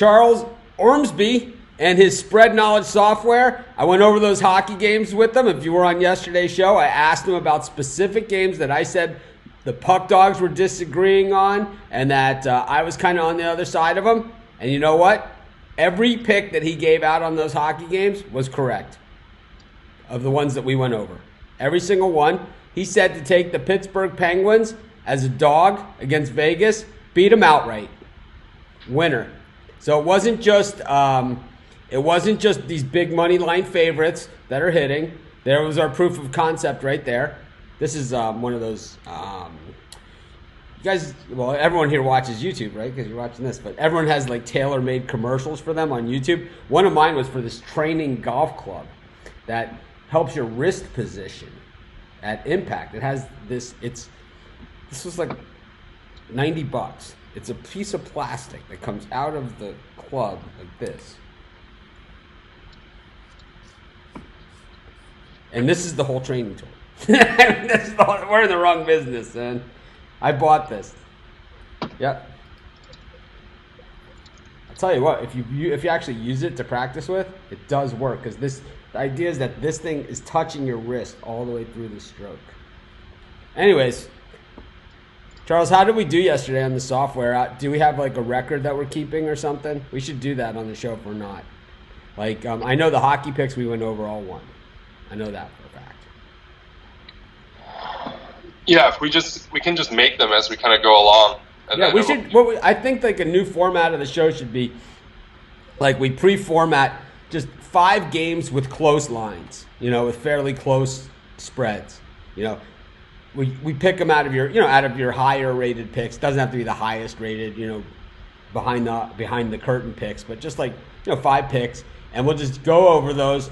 Charles Ormsby and his spread knowledge software. I went over those hockey games with them. If you were on yesterday's show, I asked them about specific games that I said the puck dogs were disagreeing on and that I was kind of on the other side of them. And you know what? Every pick that he gave out on those hockey games was correct of the ones that we went over. Every single one. He said to take the Pittsburgh Penguins as a dog against Vegas, beat them outright. Winner. So it wasn't just these big money line favorites that are hitting. There was our proof of concept right there. This is one of those. You guys, well, everyone here watches YouTube, right? Because you're watching this, but everyone has like tailor-made commercials for them on YouTube. One of mine was for this training golf club that helps your wrist position at impact. It has this. This was like $90. It's a piece of plastic that comes out of the club like this. And this is the whole training tool. We're in the wrong business, man. I bought this. Yep. I'll tell you what, if you actually use it to practice with, it does work. Because the idea is that this thing is touching your wrist all the way through the stroke. Anyways. Charles, how did we do yesterday on the software? Do we have like a record that we're keeping or something? We should do that on the show if we're not. Like, I know the hockey picks we went over all won. I know that for a fact. Yeah, if we can just make them as we kind of go along. Yeah, we should. I think like a new format of the show should be like we pre-format just 5 games with close lines, with fairly close spreads, We pick them out of your higher rated picks. Doesn't have to be the highest rated, behind the curtain picks, but just like 5 picks, and we'll just go over those.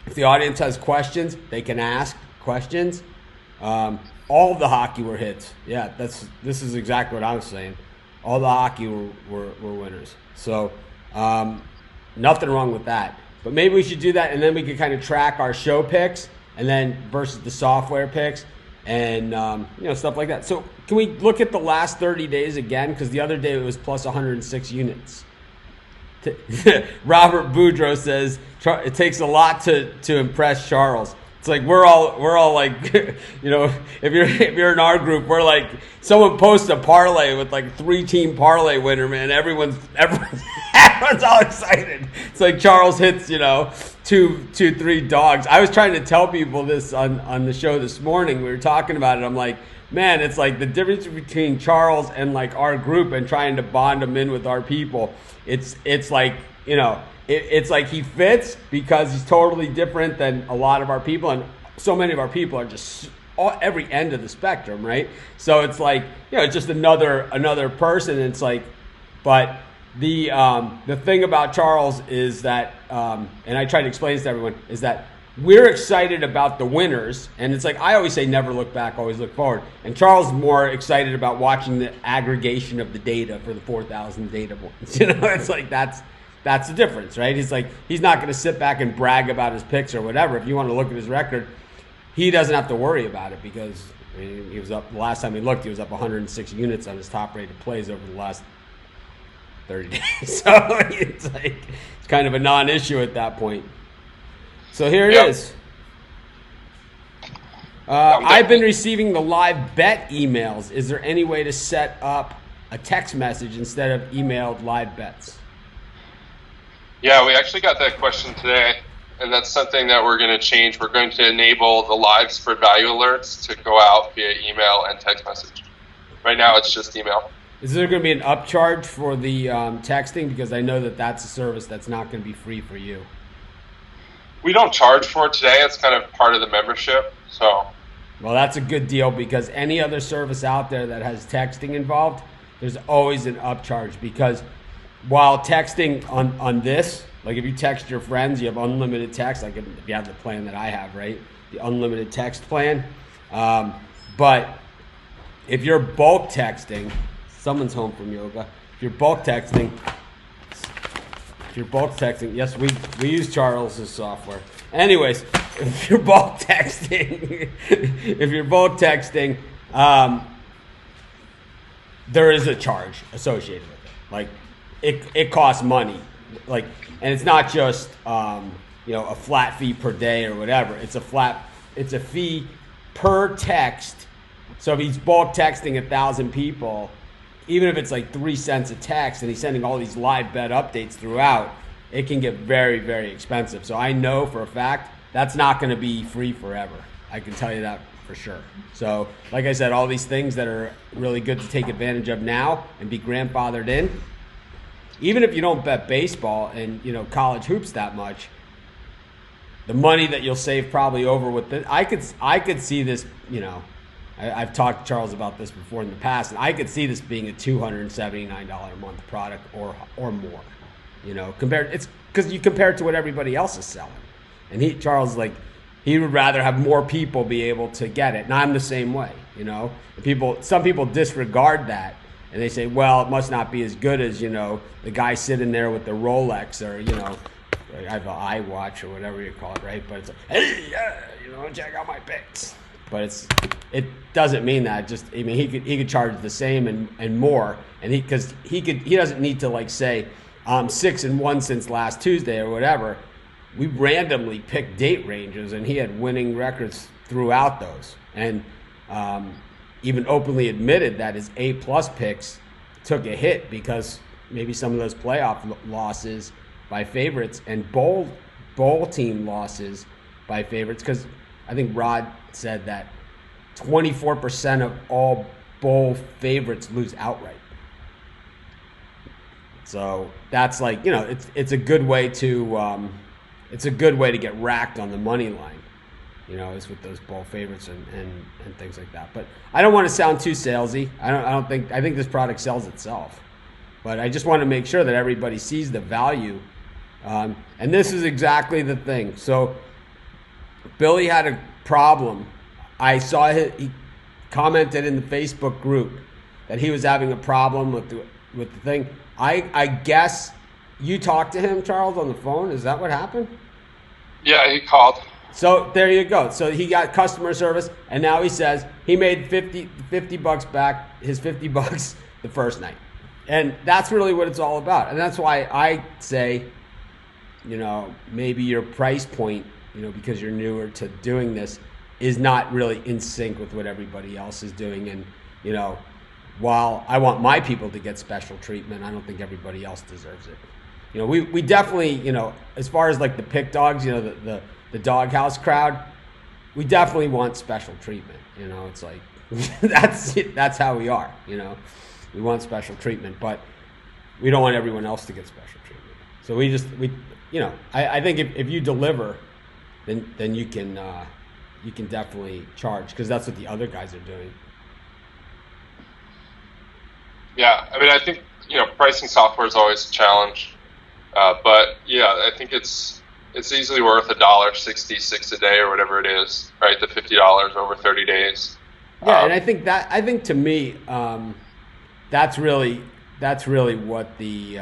If the audience has questions, they can ask questions. All of the hockey were hits. Yeah, this is exactly what I was saying. All the hockey were winners. So nothing wrong with that. But maybe we should do that, and then we could kind of track our show picks. And then versus the software picks and, stuff like that. So can we look at the last 30 days again? Because the other day it was plus 106 units. Robert Boudreaux says it takes a lot to impress Charles. It's like we're all like, if you're in our group, we're like someone posts a parlay with like 3-team parlay winner, man. Everyone's all excited. It's like Charles hits, 2-3 dogs. I was trying to tell people this on the show this morning. We were talking about it. I'm like, man, it's like the difference between Charles and like our group and trying to bond them in with our people. It's like, it's like he fits because he's totally different than a lot of our people. And so many of our people are just every end of the spectrum, right? So it's like, it's just another person. And it's like, but the thing about Charles is that, and I try to explain this to everyone, is that we're excited about the winners. And it's like, I always say never look back, always look forward. And Charles is more excited about watching the aggregation of the data for the 4,000 data points. It's like, that's the difference, right? He's like, he's not going to sit back and brag about his picks or whatever. If you want to look at his record, he doesn't have to worry about it because he was up, the last time he looked, he was up 106 units on his top rated plays over the last 30 days. So it's like, it's kind of a non-issue at that point. So here it is. I've been receiving the live bet emails. Is there any way to set up a text message instead of emailed live bets? Yeah, we actually got that question today, and that's something that we're going to change. We're going to enable the live spread value alerts to go out via email and text message. Right now, it's just email. Is there going to be an upcharge for the texting? Because I know that that's a service that's not going to be free for you. We don't charge for it today. It's kind of part of the membership. So, well, that's a good deal because any other service out there that has texting involved, there's always an upcharge because while texting on this, like if you text your friends, you have unlimited text, like if you have the plan that I have, right? The unlimited text plan. But if you're bulk texting, someone's home from yoga. If you're bulk texting, yes, we use Charles's software. Anyways, if you're bulk texting, there is a charge associated with it. Like it costs money, like, and it's not just a flat fee per day or whatever. It's a fee per text. So if he's bulk texting 1,000 people, even if it's like 3 cents a text, and he's sending all these live bet updates throughout, it can get very, very expensive. So I know for a fact that's not going to be free forever. I can tell you that for sure. So like I said, all these things that are really good to take advantage of now and be grandfathered in, even if you don't bet baseball and college hoops that much, the money that you'll save probably over with this, I could see this, I've talked to Charles about this before in the past, and I could see this being a $279 a month product or more. It's because you compare it to what everybody else is selling, and Charles he would rather have more people be able to get it, and I'm the same way. Some people disregard that, and they say, well, it must not be as good as the guy sitting there with the Rolex or I have an iWatch or whatever you call it, right? But it's like, hey, yeah, check out my picks. But it doesn't mean that. He could charge the same and more, and he doesn't need to say 6-1 since last Tuesday or whatever. We randomly picked date ranges, and he had winning records throughout those, and even openly admitted that his A+ picks took a hit because maybe some of those playoff losses by favorites and bowl team losses by favorites, because I think Rod said that 24% of all bowl favorites lose outright. So that's it's a good way to get racked on the money line, is with those bowl favorites and things like that. But I don't want to sound too salesy. I think this product sells itself, but I just want to make sure that everybody sees the value. And this is exactly the thing. So Billy had a problem. I saw he commented in the Facebook group that he was having a problem with the thing. I guess you talked to him, Charles, on the phone. Is that what happened? Yeah, he called. So there you go. So he got customer service, and now he says he made $50 back, his $50 the first night. And that's really what it's all about. And that's why I say, maybe your price point, because you're newer to doing this, is not really in sync with what everybody else is doing. And, while I want my people to get special treatment, I don't think everybody else deserves it. We definitely, as far as the pick dogs, the doghouse crowd, we definitely want special treatment. It's like, that's how we are, we want special treatment, but we don't want everyone else to get special treatment. So I think if you deliver, then you can definitely charge, because that's what the other guys are doing. Yeah, I think pricing software is always a challenge, but yeah, I think it's easily worth $1.66 a day or whatever it is, right? The $50 over 30 days. Yeah, and I think to me, that's really what the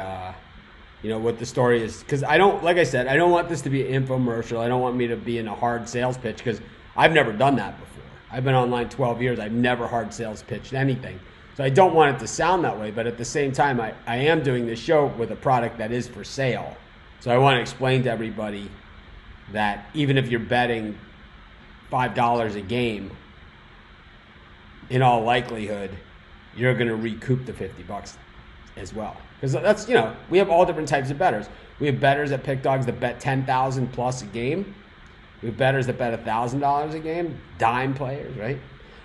what the story is, because I don't want this to be an infomercial. I don't want me to be in a hard sales pitch, because I've never done that before. I've been online 12 years. I've never hard sales pitched anything. So I don't want it to sound that way, but at the same time, I am doing this show with a product that is for sale. So I want to explain to everybody that even if you're betting $5 a game, in all likelihood, you're going to recoup the $50 as well. Because that's, we have all different types of bettors. We have bettors that pick dogs that bet $10,000 plus a game. We have bettors that bet $1,000 a game, dime players, right?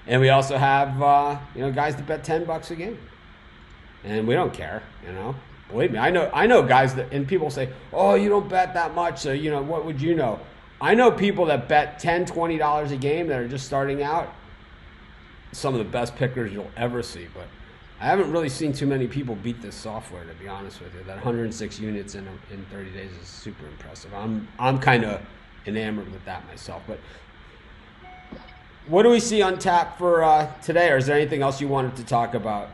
And we also have, guys that bet $10 a game. And we don't care, Believe me, I know guys that, and people say, oh, you don't bet that much, so, what would you know? I know people that bet $10, $20 a game that are just starting out. Some of the best pickers you'll ever see, but I haven't really seen too many people beat this software, to be honest with you. That 106 units in 30 days is super impressive. I'm kind of enamored with that myself. But what do we see on tap for today, or is there anything else you wanted to talk about?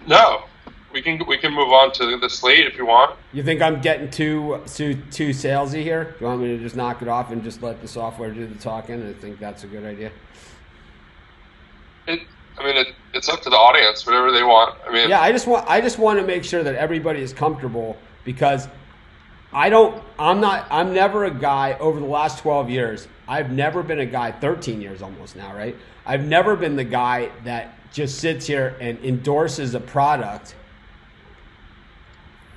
No, we can move on to the slate if you want. You think I'm getting too salesy here? Do you want me to just knock it off and just let the software do the talking? I think that's a good idea. I mean, it's up to the audience, whatever they want. I mean, yeah, I just want to make sure that everybody is comfortable, because I'm never a guy over the last 12 years. I've never been a guy, 13 years almost now, right? I've never been the guy that just sits here and endorses a product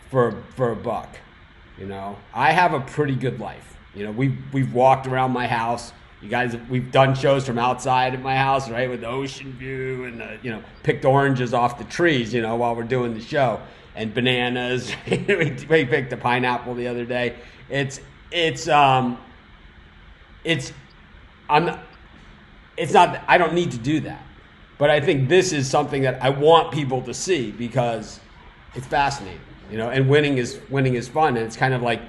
for a buck. You know, I have a pretty good life. You know, we've walked around my house. You guys, we've done shows from outside of my house, right, with the ocean view, and picked oranges off the trees, while we're doing the show, and bananas. We picked a pineapple the other day. It's not. I don't need to do that, but I think this is something that I want people to see, because it's fascinating, and winning is fun, and it's kind of like,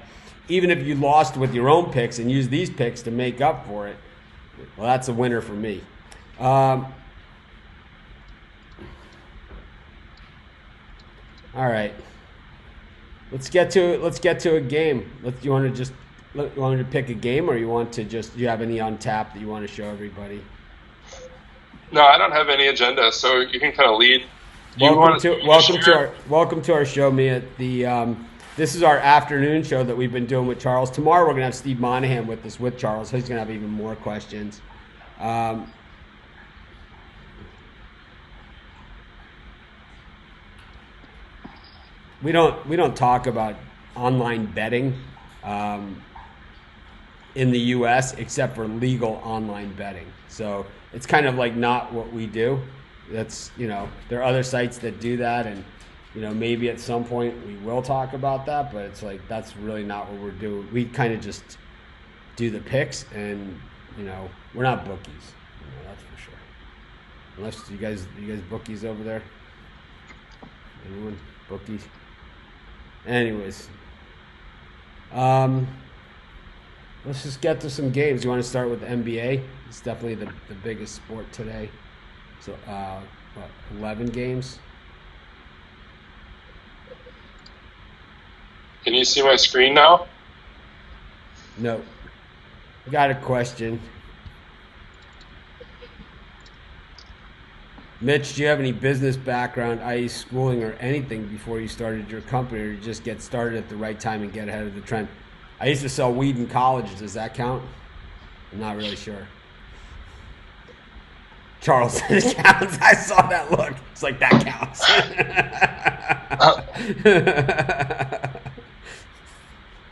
even if you lost with your own picks and use these picks to make up for it, well, that's a winner for me. All right, let's get to a game. You want to pick a game, or you have any on tap that you want to show everybody? No, I don't have any agenda, so you can kind of lead. Welcome to our show, Mia. This is our afternoon show that we've been doing with Charles. Tomorrow we're going to have Steve Monahan with us with Charles. He's going to have even more questions. We don't talk about online betting in the U.S. except for legal online betting. So it's kind of like not what we do. That's there are other sites that do that, and maybe at some point we will talk about that, but it's like that's really not what we're doing. We kind of just do the picks, and we're not bookies. That's for sure. Unless you guys bookies over there. Anyone bookies? Anyways, let's just get to some games. You want to start with the NBA? It's definitely the biggest sport today. So 11 games. Can you see my screen now? No. Got a question. Mitch, do you have any business background, i.e. schooling or anything, before you started your company, or you just get started at the right time and get ahead of the trend? I used to sell weed in college. Does that count? I'm not really sure. Charles, it counts. I saw that look. It's like, that counts.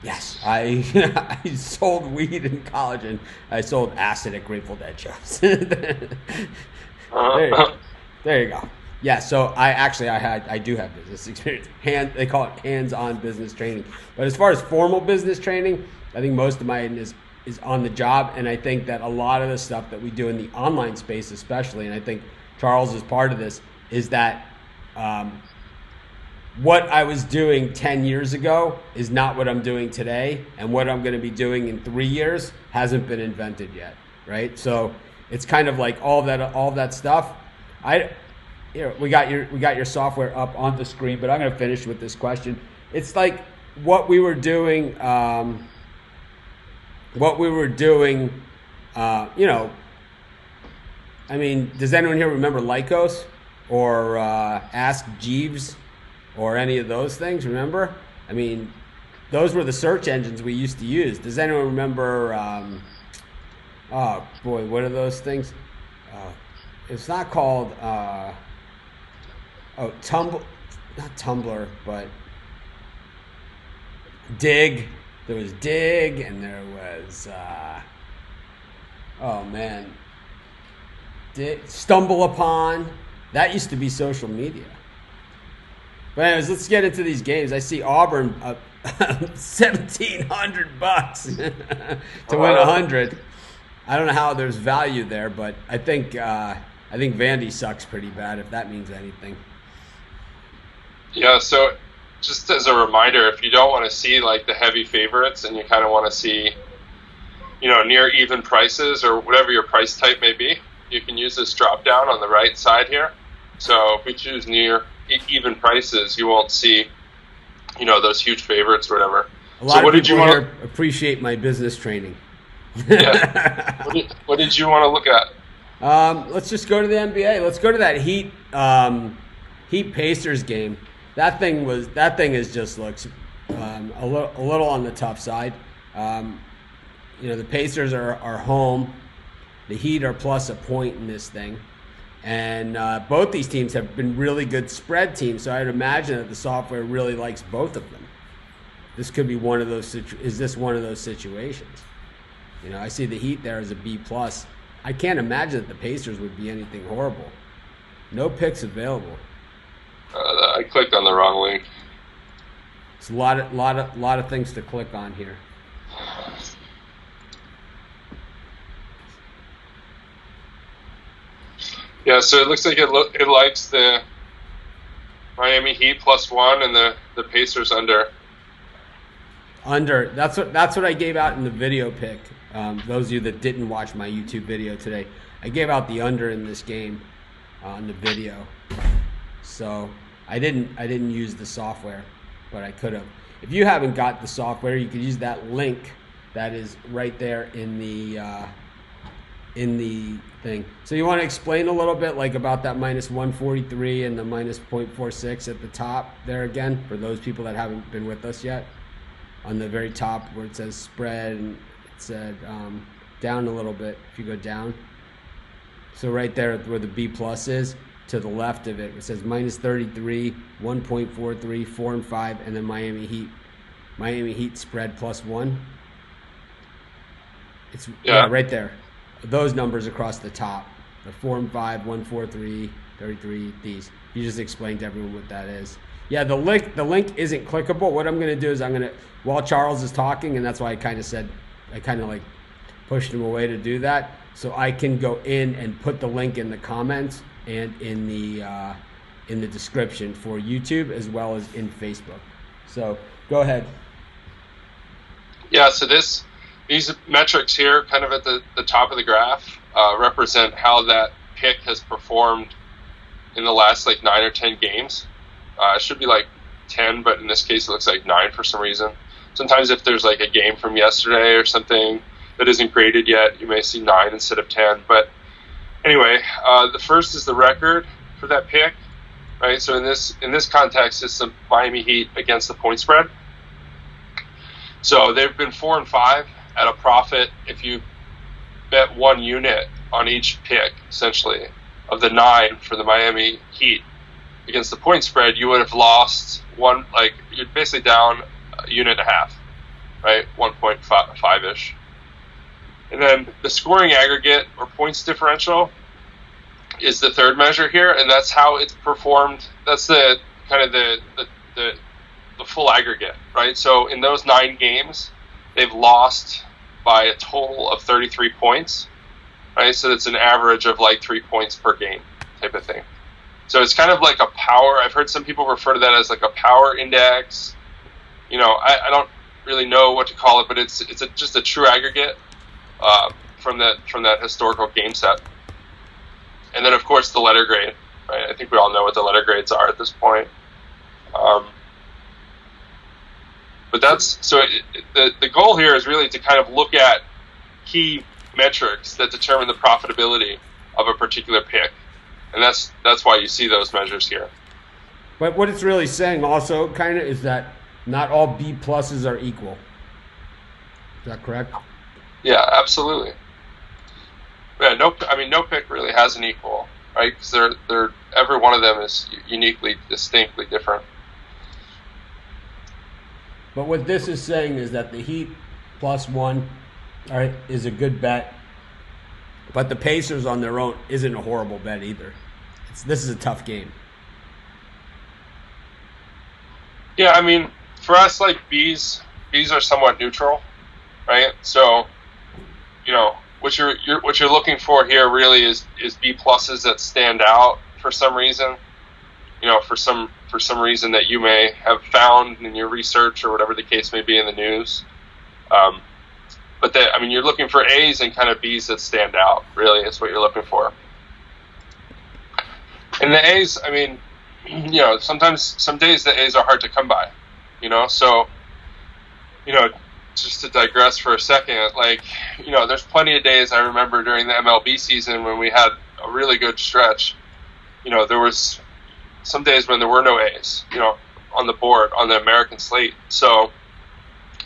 Yes, I sold weed in college, and I sold acid at Grateful Dead shows. There you go. Yeah, so I do have business experience. They call it hands-on business training. But as far as formal business training, I think most of mine is on the job, and I think that a lot of the stuff that we do in the online space especially, and I think Charles is part of this, is that what I was doing 10 years ago is not what I'm doing today, and what I'm going to be doing in 3 years hasn't been invented yet, right? So it's kind of like all that stuff. We got your software up on the screen, but I'm going to finish with this question. It's like what we were doing. I mean, does anyone here remember Lycos or Ask Jeeves or any of those things? Remember? I mean, those were the search engines we used to use. Does anyone remember? Oh boy, what are those things? It's not called. Not Tumblr, but Dig. There was Dig, and there was. Stumble Upon. That used to be social media. But anyways, let's get into these games. I see Auburn up $1,700 to win 100. I don't know how there's value there, but I think Vandy sucks pretty bad, if that means anything. Yeah, so just as a reminder, if you don't want to see like the heavy favorites and you kind of want to see, near even prices or whatever your price type may be, you can use this drop down on the right side here. So if we choose near even prices, you won't see, those huge favorites or whatever. A lot of people here appreciate my business training. Yeah. What did you want to look at? Let's just go to the NBA. Let's go to that Heat Pacers game. That thing just looks a little on the tough side. The Pacers are home. The Heat are plus a point in this thing. And both these teams have been really good spread teams, so I'd imagine that the software really likes both of them. This could be one of those. Is this one of those situations? I see the Heat there as a B+. I can't imagine that the Pacers would be anything horrible. No picks available. I clicked on the wrong link. It's a lot of things to click on here. Yeah, so it looks like it likes the Miami Heat +1 and the Pacers under. Under. That's what I gave out in the video pick. Those of you that didn't watch my YouTube video today, I gave out the under in this game on the video. So I didn't use the software, but I could have. If you haven't got the software, you could use that link that is right there in the thing. So you want to explain a little bit about that -143 and the -0.46 at the top there again for those people that haven't been with us yet. On the very top where it says spread, and it said down a little bit if you go down. So right there where the B+ is, to the left of it, it says -33, 1.43, 4 and 5, and then Miami Heat spread +1. It's right there. Those numbers across the top, the 4 and 5, 143, 33. These. You just explained to everyone what that is. Yeah, the link isn't clickable. What I'm going to do is while Charles is talking, and that's why I kind of pushed him away to do that, so I can go in and put the link in the comments and in the description for YouTube as well as in Facebook. So go ahead. Yeah, so these metrics here, kind of at the top of the graph, represent how that pick has performed in the last 9 or 10 games. It should be 10, but in this case it looks like 9 for some reason. Sometimes if there's a game from yesterday or something that isn't graded yet, you may see 9 instead of 10. But anyway, the first is the record for that pick, right? So in this context, it's the Miami Heat against the point spread. So they've been 4 and 5 at a profit if you bet 1 unit on each pick, essentially, of the 9 for the Miami Heat against the point spread. You would have lost one, you're basically down a unit and a half, right? 1.5-ish. And then the scoring aggregate or points differential is the third measure here, and that's how it's performed. That's the kind of the full aggregate, right? So in those 9 games, they've lost by a total of 33 points, right? So that's an average of 3 points per game type of thing. So it's kind of like a power. I've heard some people refer to that as a power index. I don't really know what to call it, but it's just a true aggregate from that historical game set. And then of course the letter grade, right? I think we all know what the letter grades are at this point. But that's the goal here is really to kind of look at key metrics that determine the profitability of a particular pick, and that's why you see those measures here. But what it's really saying also kind of is that not all B pluses are equal. Is that correct? Yeah, absolutely. Yeah, no pick really has an equal, right? Because they're every one of them is uniquely, distinctly different. But what this is saying is that the Heat +1, all right, is a good bet. But the Pacers on their own isn't a horrible bet either. This is a tough game. Yeah, for us, B's are somewhat neutral, right? So, what you're looking for here really is B pluses that stand out for some reason. For some reason that you may have found in your research or whatever the case may be in the news. But you're looking for A's and kind of B's that stand out, really, is what you're looking for. And the A's, sometimes, some days the A's are hard to come by, so, just to digress for a second, like, there's plenty of days I remember during the MLB season when we had a really good stretch. There was some days when there were no A's, on the board, on the American slate. So,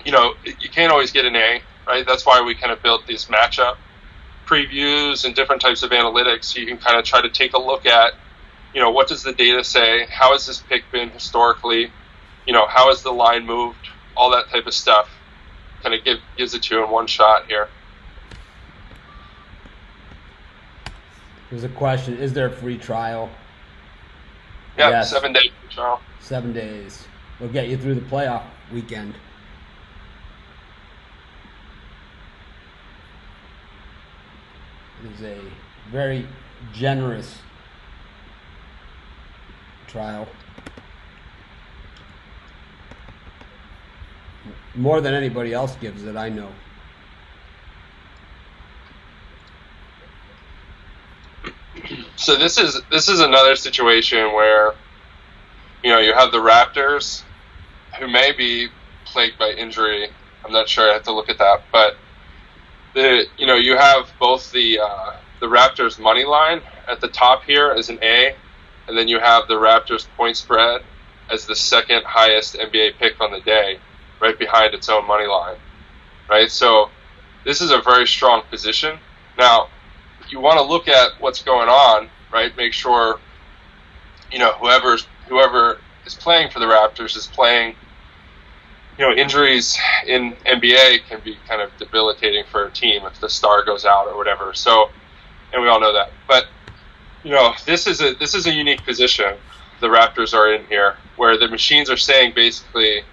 you can't always get an A, right? That's why we kind of built these matchup previews and different types of analytics. So you can kind of try to take a look at, what does the data say? How has this pick been historically? How has the line moved? All that type of stuff kind of gives it to you in one shot here. There's a question. Is there a free trial? Yeah, Yes. 7-day free trial. 7 days. We'll get you through the playoff weekend. It is a very generous trial. More than anybody else gives it, I know. So this is another situation where, you have the Raptors, who may be plagued by injury. I'm not sure. I have to look at that, but you have both the Raptors money line at the top here as an A, and then you have the Raptors point spread as the second highest NBA pick on the day, right behind its own money line, right? So this is a very strong position. Now, you want to look at what's going on, right? Make sure, whoever is playing for the Raptors is playing. Injuries in NBA can be kind of debilitating for a team if the star goes out or whatever. So, and we all know that. But, this is a unique position the Raptors are in here, where the machines are saying basically,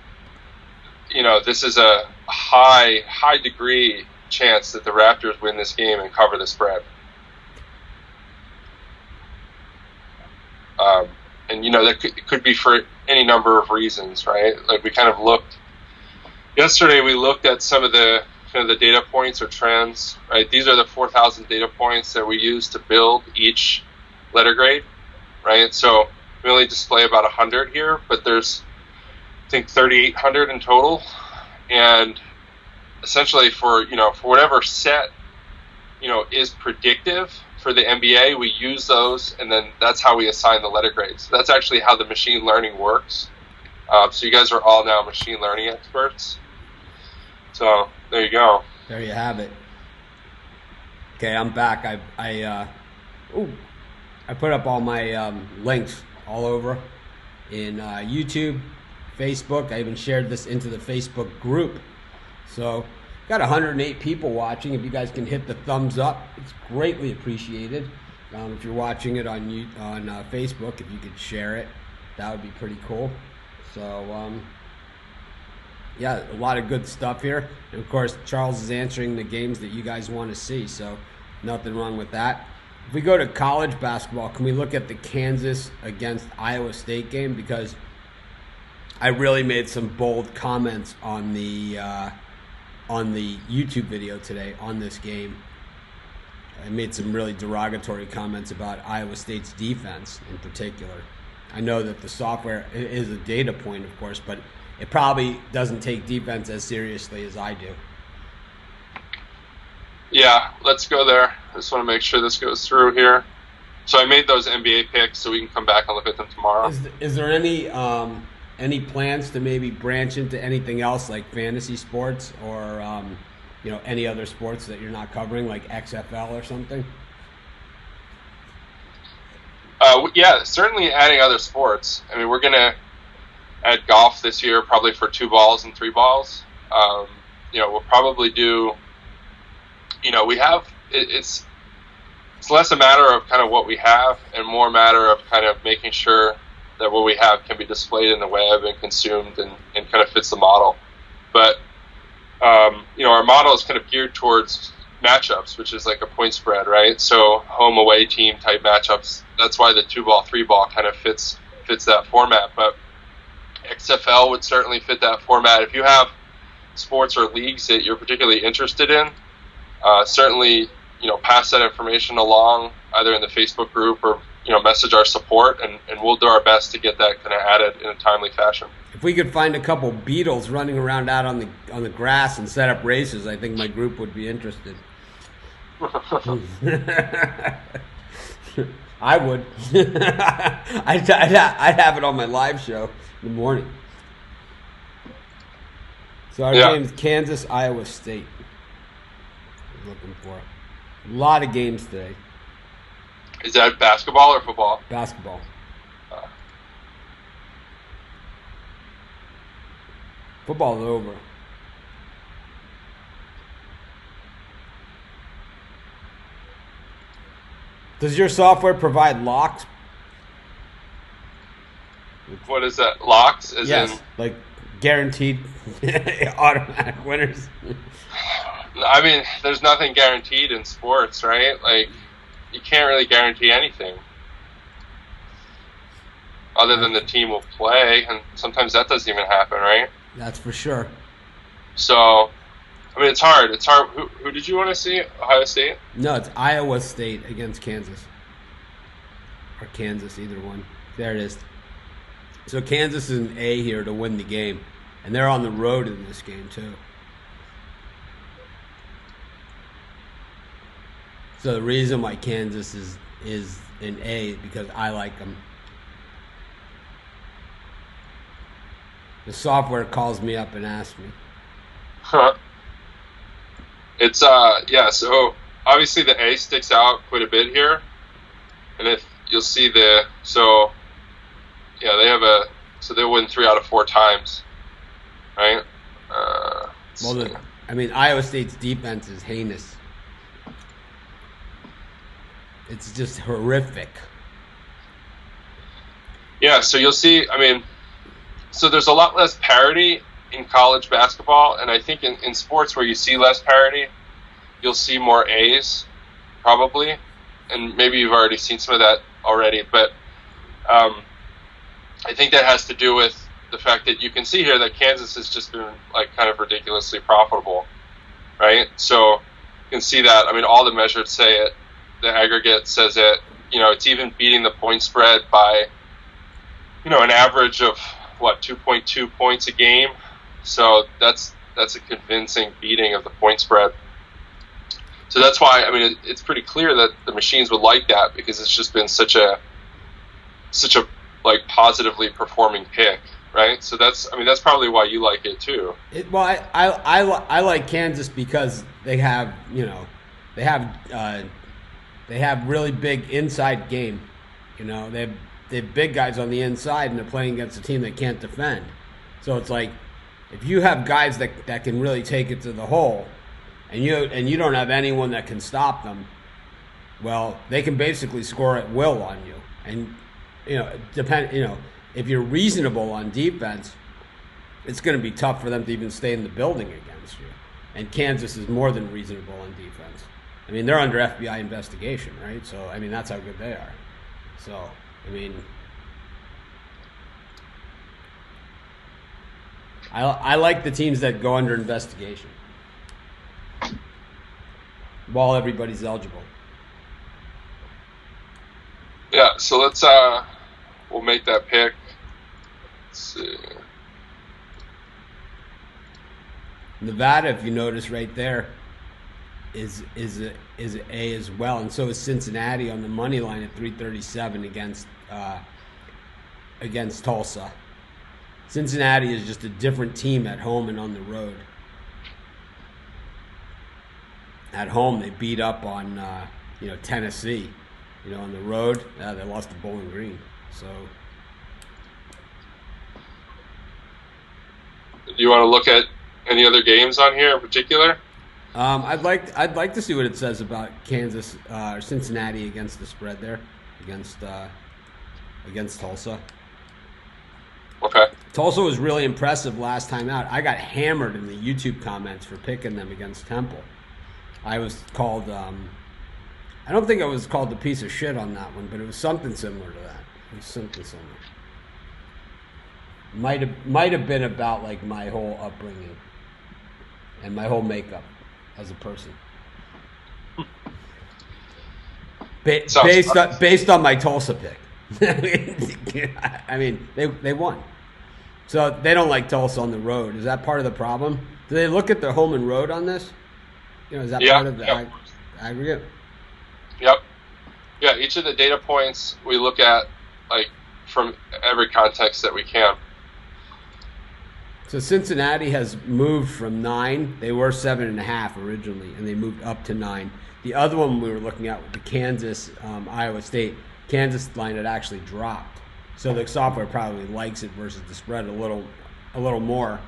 this is a high degree chance that the Raptors win this game and cover the spread. And that could be for any number of reasons, right? Like we kind of looked yesterday. We looked at some of the data points or trends, right? These are the 4,000 data points that we use to build each letter grade, right? So we only display about 100 here, but there's I think 3,800 in total, and essentially for whatever set is predictive for the NBA, we use those, and then that's how we assign the letter grades. So that's actually how the machine learning works. So you guys are all now machine learning experts. So there you go. There you have it. Okay, I'm back. I put up all my links all over in YouTube, Facebook. I even shared this into the Facebook group. So got 108 people watching. If you guys can hit the thumbs up, it's greatly appreciated. If you're watching it on Facebook, if you could share it, that would be pretty cool. So, yeah, a lot of good stuff here. And of course, Charles is answering the games that you guys want to see, so nothing wrong with that. If we go to college basketball, can we look at the Kansas against Iowa State game? Because I really made some bold comments on the YouTube video today on this game. I made some really derogatory comments about Iowa State's defense in particular. I know that the software is a data point, of course, but it probably doesn't take defense as seriously as I do. Yeah, let's go there. I just want to make sure this goes through here. So I made those NBA picks so we can come back and look at them tomorrow. Is there any plans to maybe branch into anything else like fantasy sports or any other sports that you're not covering, like XFL or something? Yeah, certainly adding other sports. I mean, we're going to add golf this year, probably for 2 balls and 3 balls. We'll probably do, we have, it's less a matter of kind of what we have and more a matter of kind of making sure that what we have can be displayed in the web and consumed and kind of fits the model. But, our model is kind of geared towards matchups, which is like a point spread, right? So home away team type matchups. That's why the 2-ball, 3-ball kind of fits that format. But XFL would certainly fit that format. If you have sports or leagues that you're particularly interested in, certainly, pass that information along either in the Facebook group or message our support, and we'll do our best to get that kind of added in a timely fashion. If we could find a couple beetles running around out on the grass and set up races, I think my group would be interested. I would. I'd have it on my live show in the morning. So our game is Kansas, Iowa State. I'm looking for it. A lot of games today. Is that basketball or football? Basketball. Football's over. Does your software provide locks? What is that? Locks? Yes, like guaranteed automatic winners. I mean, there's nothing guaranteed in sports, right? Like, you can't really guarantee anything other than the team will play, and sometimes that doesn't even happen, right? That's for sure. So, I mean, it's hard. It's hard. Who did you want to see? Ohio State? No, it's Iowa State against Kansas. Or Kansas, either one. There it is. So Kansas is an A here to win the game. And they're on the road in this game, too. So the reason why Kansas is an A is because I like them. The software calls me up and asks me. Huh. It's so obviously the A sticks out quite a bit here. And if you'll see they win 3 out of 4 times. Right? Iowa State's defense is heinous. It's just horrific. Yeah, so you'll see, so there's a lot less parity in college basketball, and I think in sports where you see less parity, you'll see more A's, probably, and maybe you've already seen some of that already, but I think that has to do with the fact that you can see here that Kansas has just been like kind of ridiculously profitable, right? So you can see that, all the measures say it, the aggregate says it, it's even beating the point spread by, an average of 2.2 points a game. So that's a convincing beating of the point spread. So that's why, it's pretty clear that the machines would like that, because it's just been such a like positively performing pick, right? So that's probably why you like it too. I like Kansas because they have really big inside game. They have big guys on the inside, and they're playing against a team that can't defend. So it's like, if you have guys that can really take it to the hole, and you don't have anyone that can stop them, well, they can basically score at will on you. And if you're reasonable on defense, it's going to be tough for them to even stay in the building against you. And Kansas is more than reasonable on defense. They're under FBI investigation, right? So, that's how good they are. So, I like the teams that go under investigation while everybody's eligible. Yeah, so let's we'll make that pick. Let's see. Nevada, if you notice right there, is A as well, and so is Cincinnati on the money line at 337 against Tulsa. Cincinnati is just a different team at home and on the road. At home, they beat up on Tennessee. On the road, they lost to Bowling Green. So, do you want to look at any other games on here in particular? I'd like to see what it says about Kansas or Cincinnati against the spread there, against Tulsa. Okay. Tulsa was really impressive last time out. I got hammered in the YouTube comments for picking them against Temple. I was called. I don't think I was called a piece of shit on that one, but it was something similar to that. It was something similar. Might have been about like my whole upbringing and my whole makeup as a person. Based on my Tulsa pick. I mean, they won. So they don't like Tulsa on the road. Is that part of the problem? Do they look at the home and road on this? Is that part of the aggregate? Yep. Yeah, each of the data points we look at like from every context that we can. So Cincinnati has moved from 9. They were 7.5 originally, and they moved up to 9. The other one we were looking at with the Kansas, Iowa State, Kansas line had actually dropped. So the software probably likes it versus the spread a little more.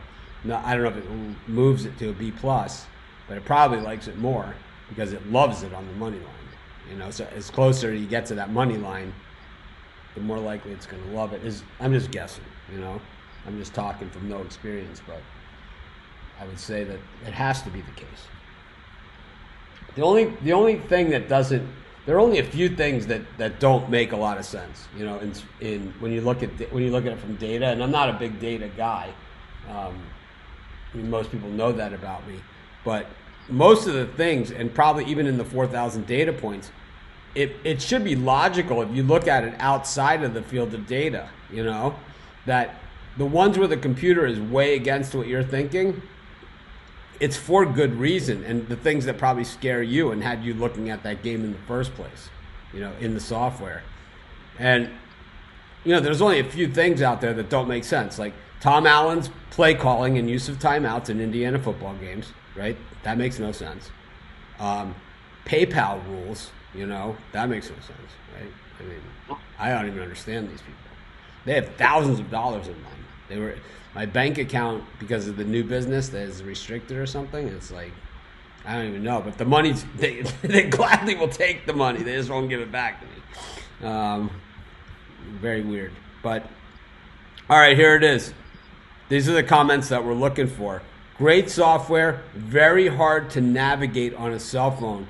No, I don't know if it moves it to a B+, but it probably likes it more because it loves it on the money line. So as closer you get to that money line, the more likely it's going to love it. I'm just guessing, I'm just talking from no experience, but I would say that it has to be the case. The only thing that doesn't, there are only a few things that don't make a lot of sense, in when you look at it from data. And I'm not a big data guy. Most people know that about me, but most of the things, and probably even in the 4,000 data points, it should be logical if you look at it outside of the field of data. That the ones where the computer is way against what you're thinking, it's for good reason, and the things that probably scare you and had you looking at that game in the first place, in the software. And, there's only a few things out there that don't make sense, like Tom Allen's play calling and use of timeouts in Indiana football games, right? That makes no sense. PayPal rules, that makes no sense, right? I mean, I don't even understand these people. They have thousands of dollars in mine. My bank account, because of the new business that is restricted or something, it's like, I don't even know. But the money's, they gladly will take the money. They just won't give it back to me. Very weird. But, all right, here it is. These are the comments that we're looking for. Great software, very hard to navigate on a cell phone.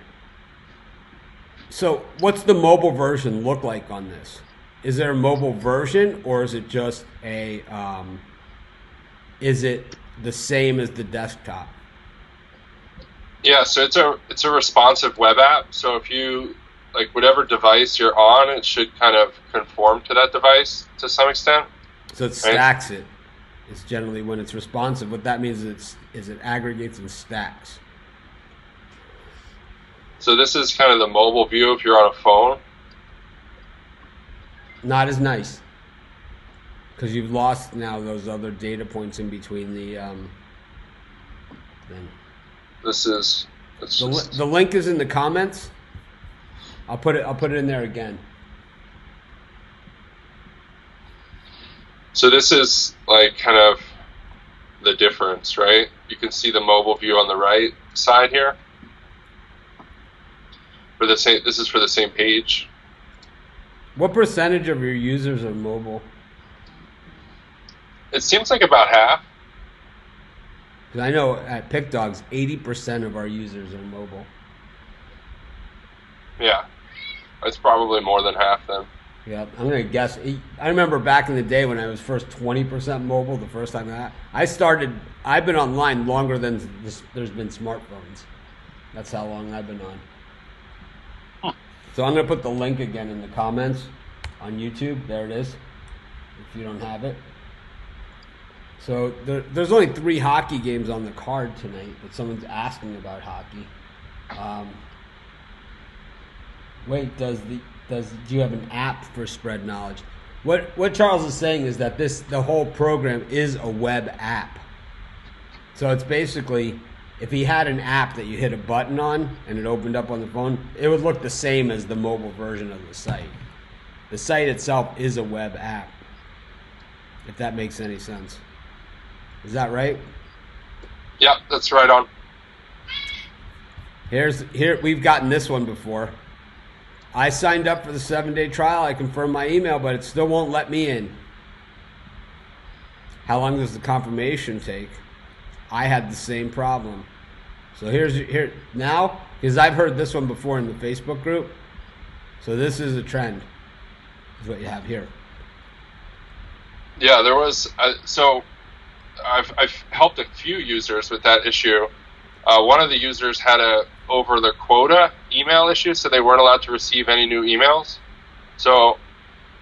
So what's the mobile version look like on this? Is there a mobile version, or is it just is it the same as the desktop? Yeah, so it's a responsive web app. So if you, like, whatever device you're on, it should kind of conform to that device to some extent. So it stacks it. It's generally when it's responsive. What that means is it aggregates and stacks. So this is kind of the mobile view if you're on a phone. Not as nice, because you've lost now those other data points in between the. The link is in the comments. I'll put it in there again. So this is like kind of the difference, right? You can see the mobile view on the right side here. This is for the same page. What percentage of your users are mobile? It seems like about half. Because I know at PickDogs, 80% of our users are mobile. Yeah, it's probably more than half then. Yeah, I'm going to guess. I remember back in the day when I was first 20% mobile, the first time I've been online longer than there's been smartphones. That's how long I've been on. So I'm going to put the link again in the comments on YouTube. There it is, if you don't have it. So there's only 3 hockey games on the card tonight, but someone's asking about hockey. Wait, do you have an app for spread knowledge? What Charles is saying is that the whole program is a web app. So it's basically, if he had an app that you hit a button on and it opened up on the phone, it would look the same as the mobile version of the site. The site itself is a web app, if that makes any sense. Is that right? Yeah, that's right on. Here we've gotten this one before. I signed up for the 7-day trial. I confirmed my email, but it still won't let me in. How long does the confirmation take? I had the same problem. So here now, because I've heard this one before in the Facebook group. So this is a trend, is what you have here. Yeah, there was. So I've helped a few users with that issue. One of the users had over the quota email issue, so they weren't allowed to receive any new emails. So,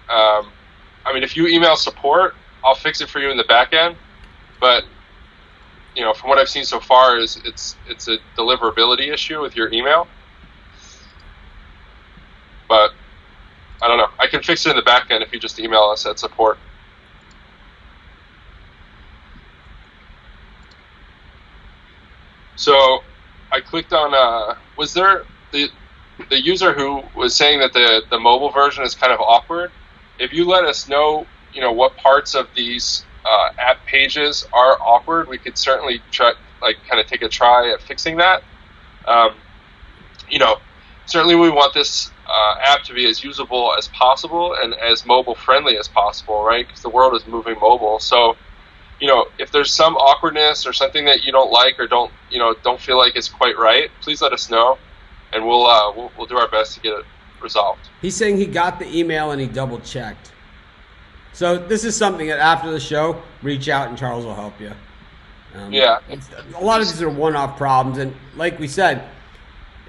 I mean, if you email support, I'll fix it for you in the back end. But, you know, from what I've seen so far, is it's a deliverability issue with your email. But I don't know. I can fix it in the back end if you just email us at support. So I clicked on, was there the user who was saying that the mobile version is kind of awkward? If you let us know, you know, what parts of these app pages are awkward, we could certainly try, like, kind of take a try at fixing that. You know, certainly we want this app to be as usable as possible and as mobile friendly as possible, right? Because the world is moving mobile. So, you know, if there's some awkwardness or something that you don't like or don't feel like it's quite right, please let us know, and we'll do our best to get it resolved. He's saying he got the email and he double checked. So this is something that after the show, reach out and Charles will help you. Yeah. A lot of these are one-off problems, and like we said,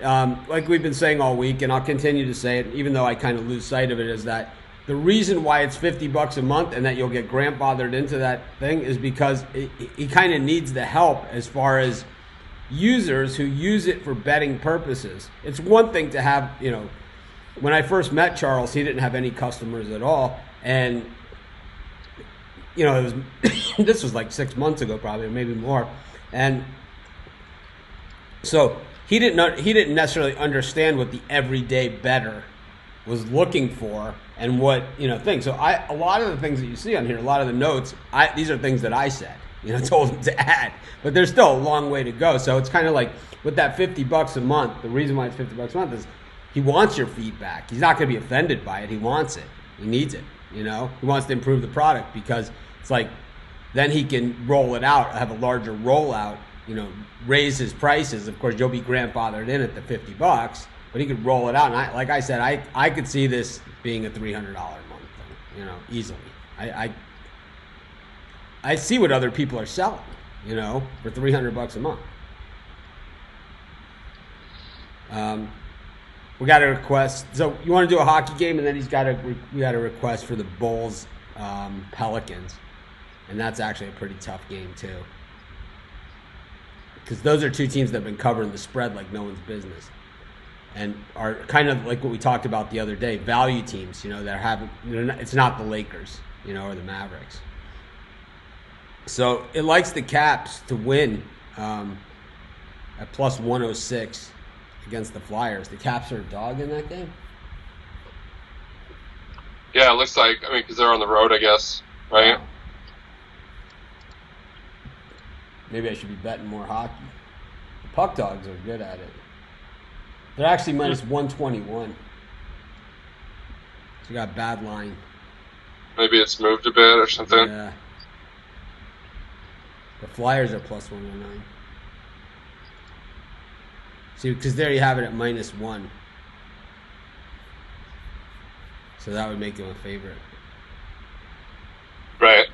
like we've been saying all week, and I'll continue to say it, even though I kind of lose sight of it, is that the reason why it's $50 a month and that you'll get grandfathered into that thing is because he kind of needs the help as far as users who use it for betting purposes. It's one thing to have, you know, when I first met Charles, he didn't have any customers at all. And, you know, it was this was like 6 months ago probably, or maybe more. And so he didn't necessarily understand what the everyday bettor was looking for and what, you know, things. So a lot of the things that you see on here, a lot of the notes, these are things that I said, you know, told him to add, but there's still a long way to go. So it's kind of like with that $50 a month, the reason why it's $50 a month is he wants your feedback. He's not going to be offended by it. He wants it. He needs it. You know, he wants to improve the product because it's like, then he can roll it out, have a larger rollout, you know, raise his prices. Of course, you'll be grandfathered in at the $50, but he could roll it out. And like I said, I could see this being a $300 a month thing, you know, easily. I see what other people are selling, you know, for $300 a month. We got a request. So you want to do a hockey game, and then we got a request for the Bulls Pelicans, and that's actually a pretty tough game too, because those are two teams that have been covering the spread like no one's business, and are kind of like what we talked about the other day, value teams. You know, that haven't. It's not the Lakers, you know, or the Mavericks. So it likes the Caps to win at plus 106 against the Flyers. The Caps are a dog in that game? Yeah, it looks like, I mean, because they're on the road, I guess, right? Maybe I should be betting more hockey. The puck dogs are good at it. They're actually minus 121. So you got a bad line. Maybe it's moved a bit or something. Yeah. The Flyers are plus 109. See, because there you have it at minus 1. So that would make them a favorite. Right.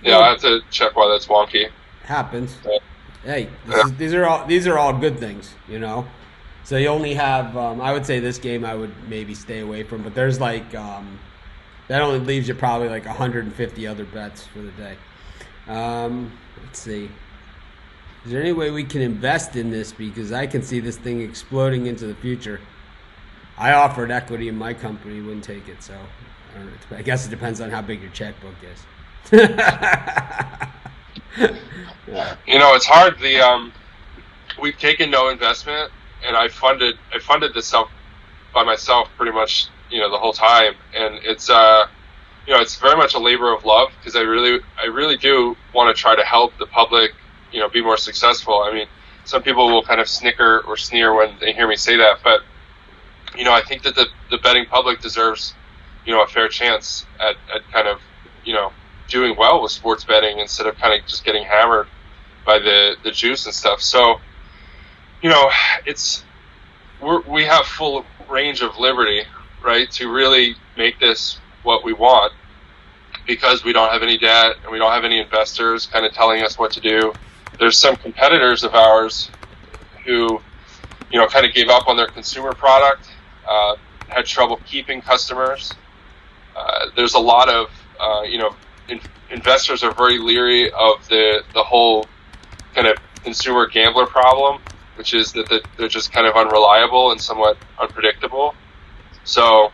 Yeah, I have to check why that's wonky. Happens. Yeah. Hey, these are all good things, you know. So you only have, I would say this game I would maybe stay away from, but there's like, that only leaves you probably like 150 other bets for the day. Let's see. Is there any way we can invest in this? Because I can see this thing exploding into the future. I offered equity in my company, wouldn't take it. So I guess it depends on how big your checkbook is. Yeah. You know, it's hard. We've taken no investment, and I funded this up by myself pretty much, you know, the whole time. And it's you know, it's very much a labor of love, because I really do want to try to help the public, you know, be more successful. I mean, some people will kind of snicker or sneer when they hear me say that, but, you know, I think that the betting public deserves, you know, a fair chance at kind of, you know, doing well with sports betting instead of kind of just getting hammered by the juice and stuff. So, you know, we have full range of liberty, right, to really make this what we want, because we don't have any debt and we don't have any investors kind of telling us what to do. There's some competitors of ours who, kind of gave up on their consumer product, had trouble keeping customers. There's a lot of, investors are very leery of the whole kind of consumer gambler problem, which is that they're just kind of unreliable and somewhat unpredictable. So,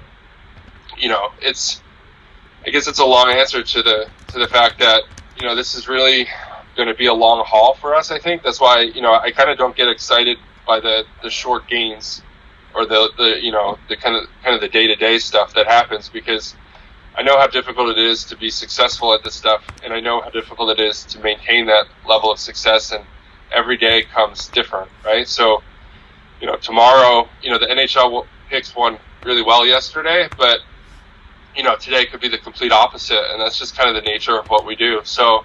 I guess it's a long answer to the fact that, this is really going to be a long haul for us. I think that's why, I kind of don't get excited by the short gains or the kind of the day-to-day stuff that happens, because I know how difficult it is to be successful at this stuff, and I know how difficult it is to maintain that level of success, and every day comes different, right? So, tomorrow, the NHL picks won really well yesterday, but, today could be the complete opposite, and that's just kind of the nature of what we do. So,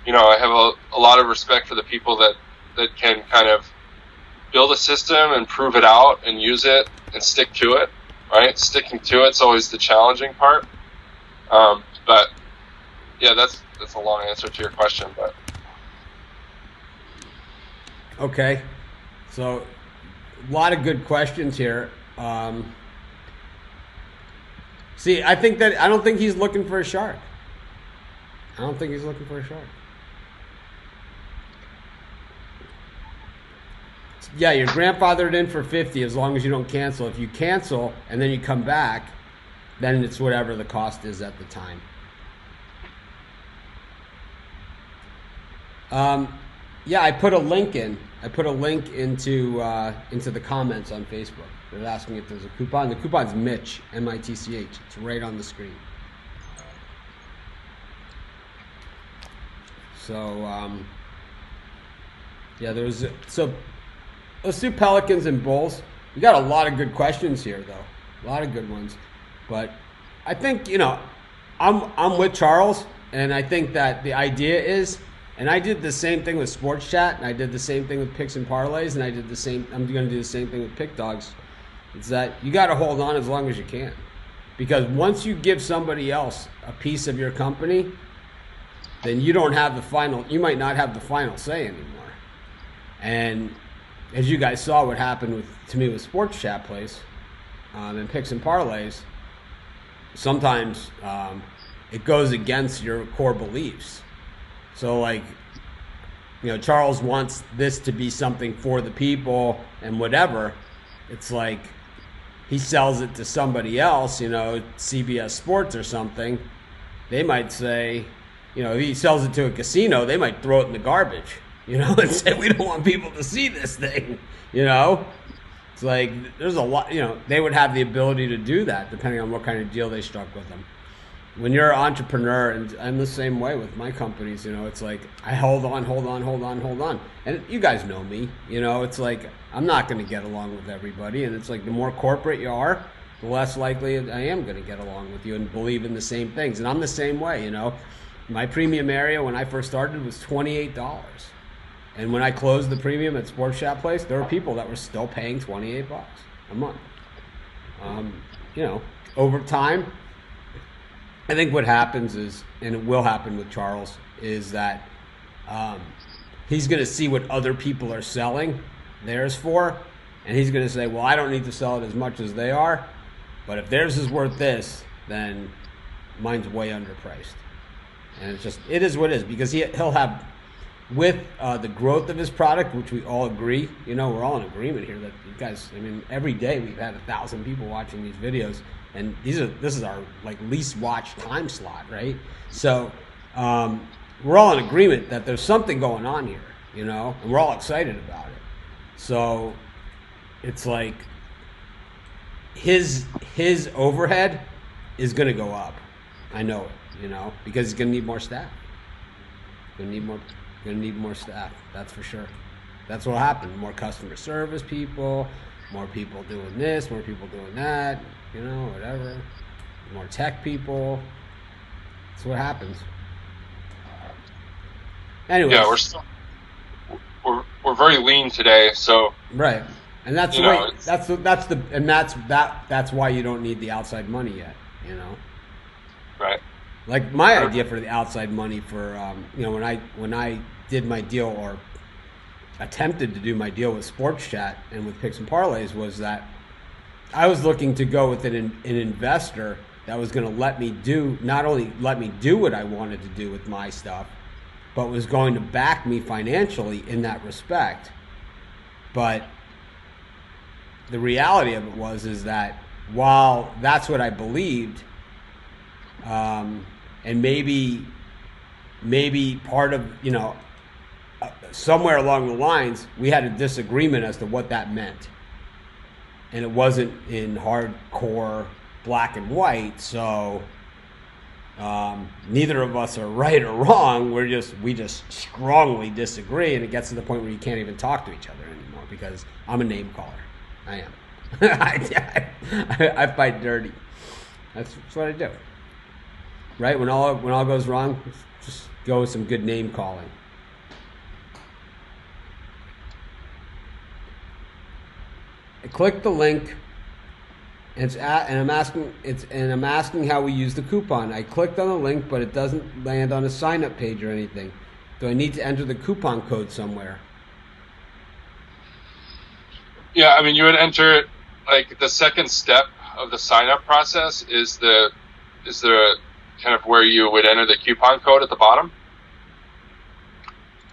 I have a lot of respect for the people that can kind of build a system and prove it out and use it and stick to it, right? Sticking to it's always the challenging part. But yeah, that's a long answer to your question, but. Okay. So a lot of good questions here. See, I don't think he's looking for a shark. I don't think he's looking for a shark. Yeah, you're grandfathered in for 50 as long as you don't cancel. If you cancel and then you come back, then it's whatever the cost is at the time. Yeah, I put a link in. I put a link into the comments on Facebook. They're asking if there's a coupon. The coupon's Mitch, M-I-T-C-H. It's right on the screen. So, yeah, so let's do Pelicans and Bulls. We got a lot of good questions here, though. A lot of good ones. But I think, I'm with Charles, and I think that the idea is, and I did the same thing with Sports Chat, and I did the same thing with Picks and Parlays, and I'm going to do the same thing with Pick Dogs. It's that you got to hold on as long as you can. Because once you give somebody else a piece of your company, then you might not have the final say anymore. And as you guys saw what happened to me with Sports Chat Plays and Picks and Parlays, sometimes it goes against your core beliefs. So Charles wants this to be something for the people and whatever. It's like he sells it to somebody else, CBS Sports or something. They might say, if he sells it to a casino, they might throw it in the garbage, and say, we don't want people to see this thing, It's like there's a lot, they would have the ability to do that depending on what kind of deal they struck with them. When you're an entrepreneur, and I'm the same way with my companies, it's like I hold on. And you guys know me, it's like I'm not going to get along with everybody. And it's like the more corporate you are, the less likely I am going to get along with you and believe in the same things. And I'm the same way, My premium area when I first started was $28. And when I closed the premium at Sports Chat Place, there were people that were still paying $28 a month. Over time, I think what happens is, and it will happen with Charles, is that he's going to see what other people are selling theirs for, and he's going to say, well, I don't need to sell it as much as they are, but if theirs is worth this, then mine's way underpriced. And it is what it is, because he'll have, with the growth of his product, which we all agree, we're all in agreement here that you guys, every day we've had 1,000 people watching these videos. And this is our least watched time slot, right? So we're all in agreement that there's something going on here, and we're all excited about it. So it's like his overhead is going to go up. I know it, because he's going to need more staff. Going to need more staff. That's for sure. That's what'll happen. More customer service people, more people doing this, more people doing that. Whatever. More tech people. That's what happens. Anyway. Yeah, we're very lean today, so. Right, and that's that's why you don't need the outside money yet. Right. Like my idea for the outside money for when I did my deal, or attempted to do my deal with Sports Chat and with Picks and Parlays was that I was looking to go with an investor that was going to not only let me do what I wanted to do with my stuff, but was going to back me financially in that respect. But the reality of it is that while that's what I believed, and maybe part of, somewhere along the lines, we had a disagreement as to what that meant. And it wasn't in hardcore black and white, so neither of us are right or wrong. We just strongly disagree, and it gets to the point where you can't even talk to each other anymore because I'm a name caller. I am. I fight dirty. That's what I do. Right? When all goes wrong, just go with some good name calling. I clicked the link, and I'm asking how we use the coupon. I clicked on the link, but it doesn't land on a sign-up page or anything. Do I need to enter the coupon code somewhere? Yeah, I mean, you would enter, like, the second step of the sign-up process is the kind of where you would enter the coupon code at the bottom.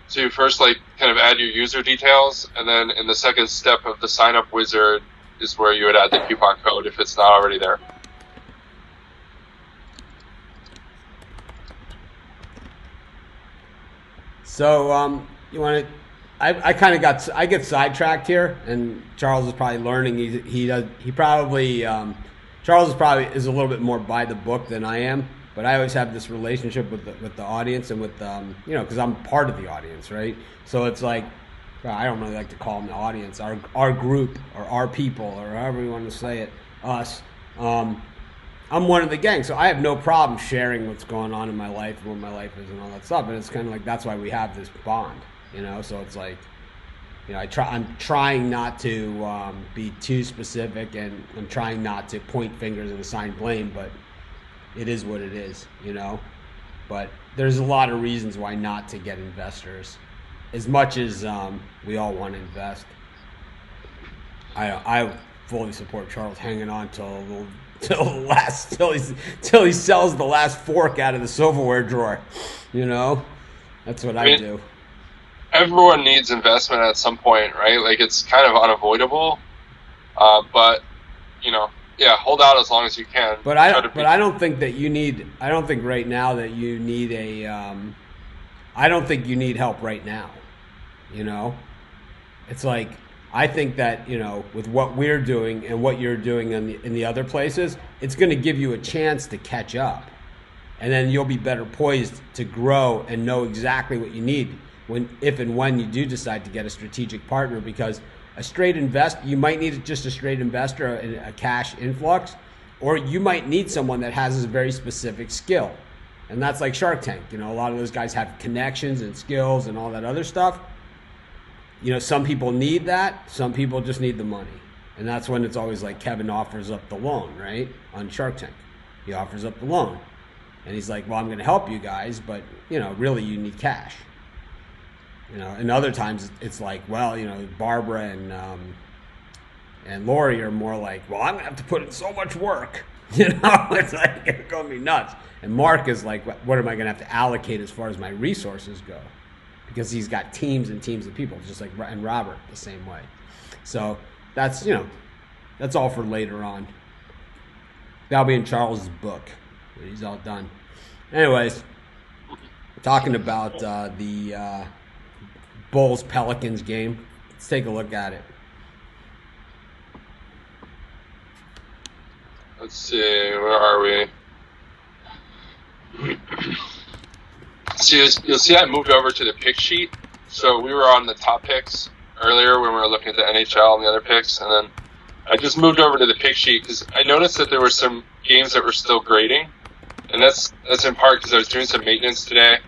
So you first, like, kind of add your user details, and then in the second step of the sign-up wizard is where you would add the coupon code if it's not already there. So you want to? I get sidetracked here, and Charles is probably learning. Charles is a little bit more by the book than I am. But I always have this relationship with the audience and with because I'm part of the audience, right? So it's like, I don't really like to call them the audience, our group or our people or however you want to say it, us. I'm one of the gang, so I have no problem sharing what's going on in my life and what my life is and all that stuff. And it's kind of like that's why we have this bond, So it's like, I'm trying not to be too specific, and I'm trying not to point fingers and assign blame, but it is what it is, But there's a lot of reasons why not to get investors. As much as we all want to invest, I fully support Charles hanging on till he sells the last fork out of the silverware drawer. That's what I do. Everyone needs investment at some point, right? Like, it's kind of unavoidable, but yeah, hold out as long as you can. But I don't think that you need. I don't think right now that you need I don't think you need help right now. It's like, I think that with what we're doing and what you're doing in the other places, it's going to give you a chance to catch up, and then you'll be better poised to grow and know exactly what you need if and when you do decide to get a strategic partner, because you might need just a straight investor, a cash influx, or you might need someone that has a very specific skill. And that's like Shark Tank. A lot of those guys have connections and skills and all that other stuff. Some people need that. Some people just need the money. And that's when it's always like Kevin offers up the loan, right? On Shark Tank. He offers up the loan. And he's like, well, I'm going to help you guys, but, really you need cash. And other times it's like, well, Barbara and Lori are more like, well, I'm going to have to put in so much work. It's like, it's going to be nuts. And Mark is like, what am I going to have to allocate as far as my resources go? Because he's got teams and teams of people, just like, and Robert the same way. So that's, that's all for later on. That'll be in Charles' book when he's all done. Anyways, talking about the Bulls-Pelicans game. Let's take a look at it. Let's see, where are we? So you'll see I moved over to the pick sheet. So we were on the top picks earlier when we were looking at the NHL and the other picks, and then I just moved over to the pick sheet because I noticed that there were some games that were still grading, and that's in part because I was doing some maintenance today.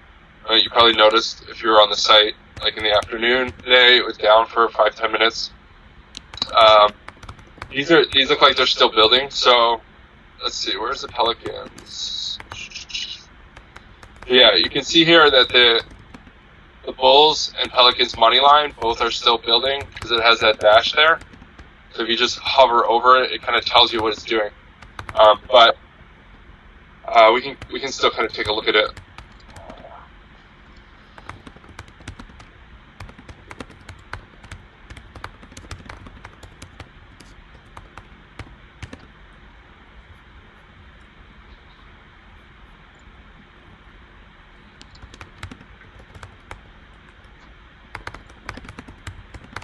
You probably noticed if you were on the site, like in the afternoon today, it was down for 5-10 minutes. These look like they're still building. So let's see, where's the Pelicans? Yeah, you can see here that the Bulls and Pelicans money line both are still building because it has that dash there. So if you just hover over it, it kind of tells you what it's doing. But we can still kind of take a look at it.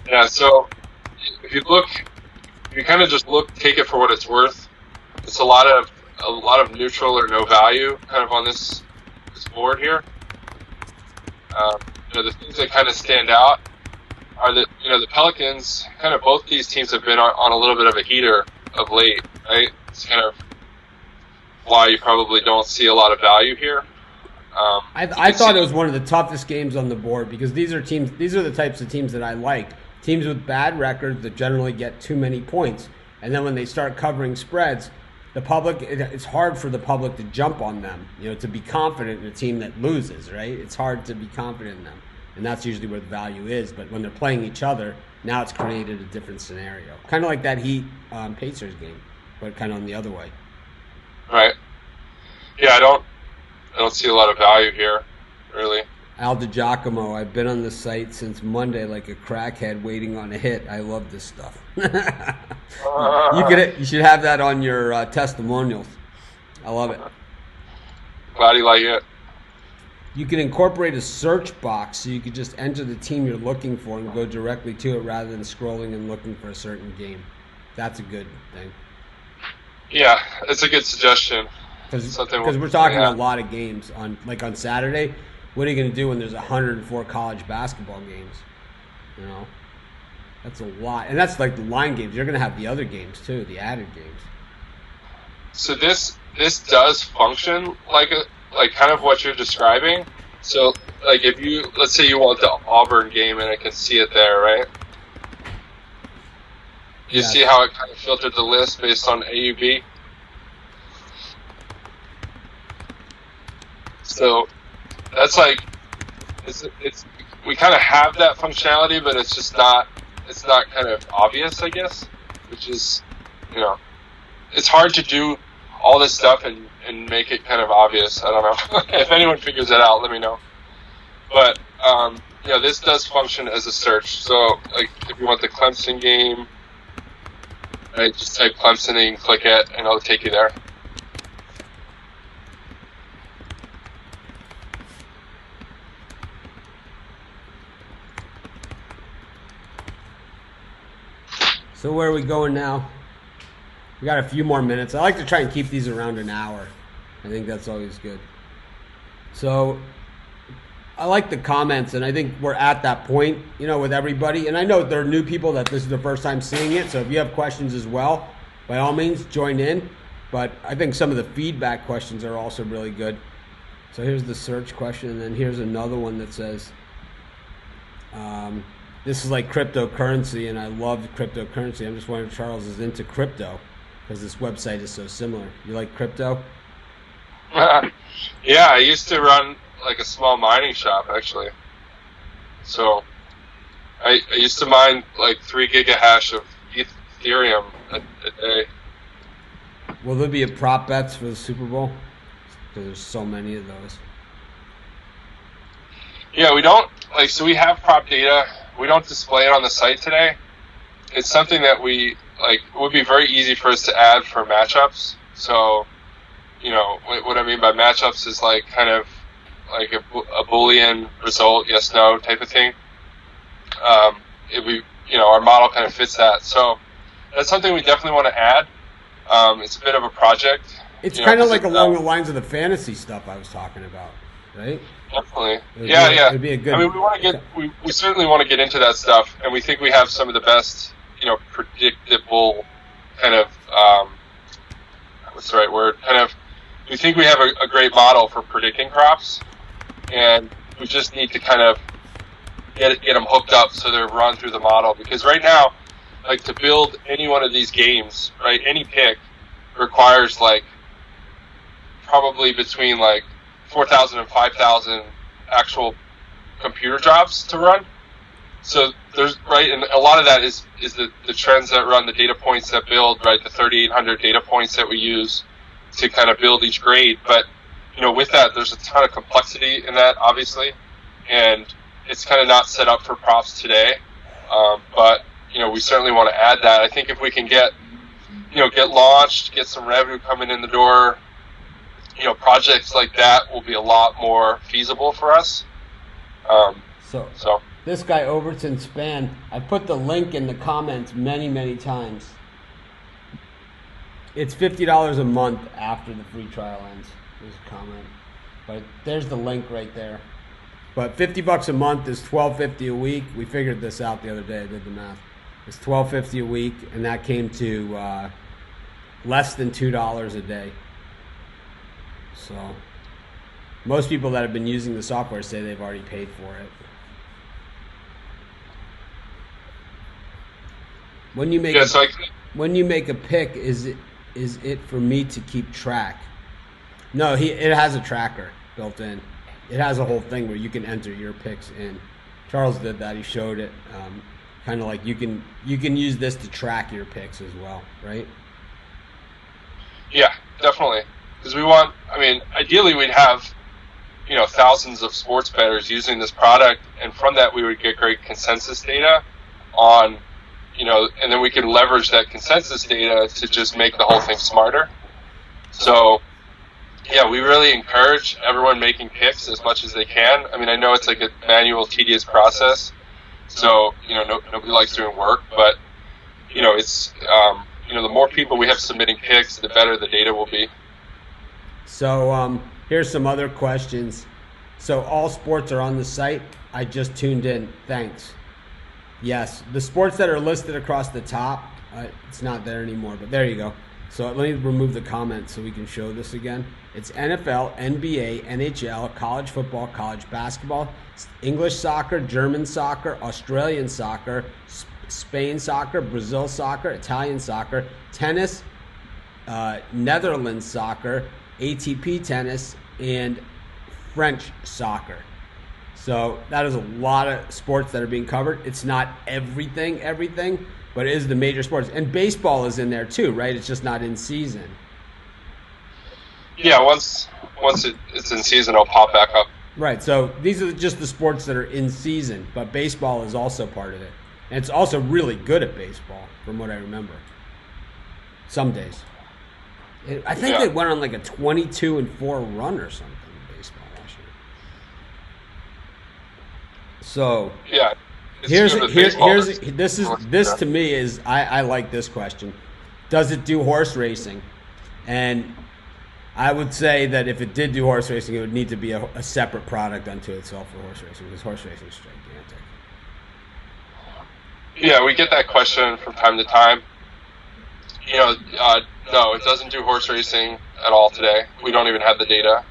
Yeah, so if you kind of just take it for what it's worth. It's a lot of neutral or no value kind of on this board here. The things that kind of stand out are that the Pelicans, kind of both these teams have been on a little bit of a heater of late, right? It's kind of why you probably don't see a lot of value here. I thought it was one of the toughest games on the board because these are the types of teams that I like. Teams with bad records that generally get too many points. And then when they start covering spreads, the public, it's hard for the public to jump on them, to be confident in a team that loses, right? It's hard to be confident in them. And that's usually where the value is. But when they're playing each other, now it's created a different scenario. Kind of like that Heat Pacers game, but kind of on the other way. Right. Yeah, I don't see a lot of value here, really. Al DiGiacomo, I've been on the site since Monday like a crackhead waiting on a hit. I love this stuff. You should have that on your testimonials. I love it. Glad you like it. You can incorporate a search box so you could just enter the team you're looking for and go directly to it rather than scrolling and looking for a certain game. That's a good thing. Yeah, it's a good suggestion. Because we're talking a lot of games on Saturday. What are you going to do when there's 104 college basketball games? That's a lot. And that's like the line games. You're going to have the other games too, the added games. So this does function like kind of what you're describing. So like if let's say you want the Auburn game and I can see it there, right? You see how it kind of filtered the list based on AUB? So that's like it's we kind of have that functionality, but it's not kind of obvious, I guess, which is it's hard to do all this stuff and make it kind of obvious. I don't know. If anyone figures it out, let me know. But this does function as a search. So like if you want the Clemson game, right, just type Clemson and click it and it'll take you there. So where are we going now? We got a few more minutes. I like to try and keep these around an hour. I think that's always good. So I like the comments, and I think we're at that point, with everybody. And I know there are new people that this is the first time seeing it. So if you have questions as well, by all means, join in. But I think some of the feedback questions are also really good. So here's the search question, and then here's another one that says, this is like cryptocurrency, and I love cryptocurrency. I'm just wondering if Charles is into crypto because this website is so similar. You like crypto? Yeah, I used to run like a small mining shop, actually. So I used to mine like 3 gigahash of Ethereum a day. Will there be a prop bets for the Super Bowl? Because there's so many of those. Yeah, we don't so we have prop data. We don't display it on the site today. It's something that it would be very easy for us to add for matchups. So, what I mean by matchups is like kind of like a Boolean result, yes, no type of thing. Our model kind of fits that. So that's something we definitely want to add. It's a bit of a project. It's kind of like along the lines of the fantasy stuff I was talking about, right? Definitely. Yeah. It'd be a good. I mean, we certainly want to get into that stuff, and we think we have some of the best, predictable kind of, what's the right word? We think we have a great model for predicting props, and we just need to kind of get them hooked up so they're run through the model. Because right now, like to build any one of these games, right, any pick requires like probably between like 4,000 and 5,000 actual computer jobs to run. So there's right, and a lot of that is the trends that run, the data points that build, right, the 3,800 data points that we use to kind of build each grade. But with that, there's a ton of complexity in that, obviously, and it's kind of not set up for props today. But we certainly want to add that. I think if we can get launched, get some revenue coming in the door, projects like that will be a lot more feasible for us. So this guy Overton Span, I put the link in the comments many, many times. It's $50 a month after the free trial ends. There's a comment, but there's the link right there. But $50 a month is $12.50 a week. We figured this out the other day. I did the math. It's $12.50 a week, and that came to less than $2 a day. So most people that have been using the software say they've already paid for it. When you make when you make a pick, is it for me to keep track? No, it has a tracker built in. It has a whole thing where you can enter your picks in. Charles did that. He showed it. Kind of like you can use this to track your picks as well, right? Yeah, definitely. Because ideally we'd have, thousands of sports bettors using this product, and from that we would get great consensus data on, and then we can leverage that consensus data to just make the whole thing smarter. So, yeah, we really encourage everyone making picks as much as they can. I know it's like a manual, tedious process, so nobody likes doing work, but it's the more people we have submitting picks, the better the data will be. So here's some other questions. So all sports are on the site. I just tuned in. Thanks. Yes, the sports that are listed across the top, it's not there anymore, but there you go. So let me remove the comments so we can show this again. It's NFL, NBA, NHL, college football, college basketball, English soccer, German soccer, Australian soccer, Spain soccer, Brazil soccer, Italian soccer, tennis, Netherlands soccer, ATP tennis, and French soccer. So that is a lot of sports that are being covered. It's not everything, but it is the major sports. And baseball is in there too, right? It's just not in season. Yeah, once it's in season, it'll pop back up. Right, so these are just the sports that are in season, but baseball is also part of it. And it's also really good at baseball, from what I remember. Some days. I think they went on like a 22-4 run or something in baseball last year. So yeah, here's this to me is I like this question. Does it do horse racing? And I would say that if it did do horse racing, it would need to be a separate product unto itself for horse racing, because horse racing is gigantic. Yeah, we get that question from time to time. No, it doesn't do horse racing at all today. We don't even have the data.